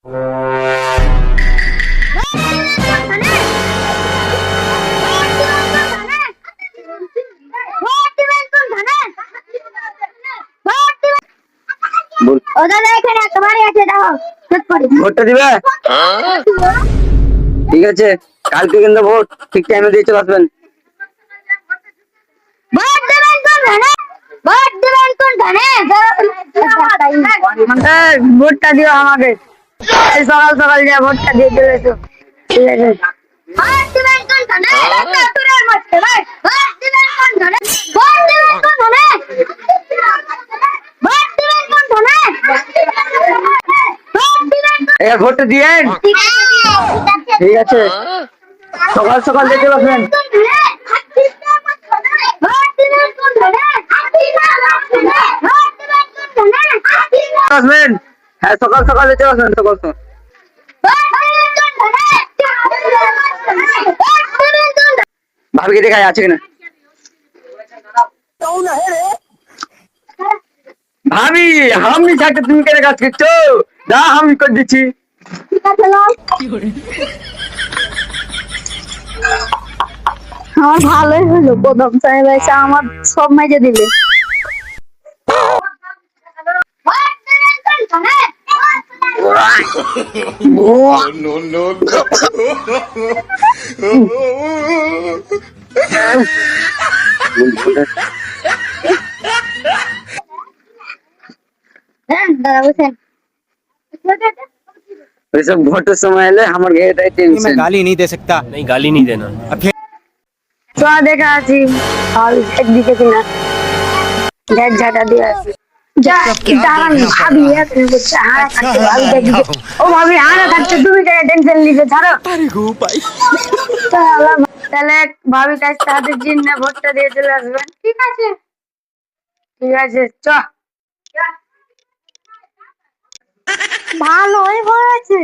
ও দাদা এখানে একটা বাড়ি আছে, দাও ভোটটা দিবে? ঠিক আছে, কালকে কিন্তু ভোট ঠিক টাইমে দিয়ে চলে আসবেন। ভোট দেবেন কোন ধানে? ভোট দেবেন কোন ধানে? ভোটটা দিও আমাকে, সকাল সকাল যা ভোটটা দিয়ে চলে এসো। ঠিক আছে, ভোট দেবেন কোন ধানে? তোরের মধ্যে ভাই ভোট দেবেন কোন ধানে? ভোট দেবেন কোন ধানে? ভোট দেবেন কোন ধানে? ভোট দেবেন কোন? এবার ভোটটা দিয়েন। ঠিক আছে, সকাল সকাল দিয়ে চলে আসবেন। আসবেন, হ্যাঁ সকাল সকাল দিয়ে চলে আসবেন, সকাল সকাল। ভাবিকে দেখাই আছে কিনা। ভাবি আমি থাকতে তুমি কেন কাজ করছো? যা আমি করে দিচ্ছি। আমার ভালোই হলো, প্রথম সাহেব এসে আমার সব মেজে দিলে। ওইসব ভোটের সময় এলে আমার ঘেরটাই টেনশন। गाली नहीं दे सकता। नहीं गाली नहीं देना। তো দেখা আছি একদিকে কিনা ঝাঁটা দিয়ে আসি। তাহলে ভাবি কাছে হাতের চিহ্নে ভোটটা দিয়ে চলে আসবেন। ঠিক আছে, ঠিক আছে, চ ভালোই হয়েছে।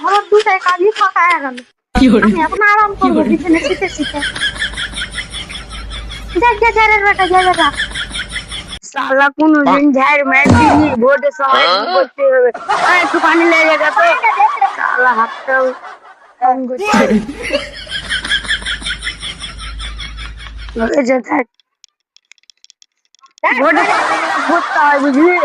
আমার দুটাই কাজই ফাঁকা হয়ে গেল। আমি এখন আরাম করবো বিছানে শীতে শীতে। সালা কোনদিন ঝাড় ম্যাট দিইনি, ভোটের সময় করতে হবে। একটু পানি লেগে গেছে, সালা হাতটাও কম করছে। থাক, ভোটে ভোটটা হয় বুঝলি।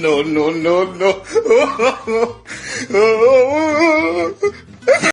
no, no, no, no.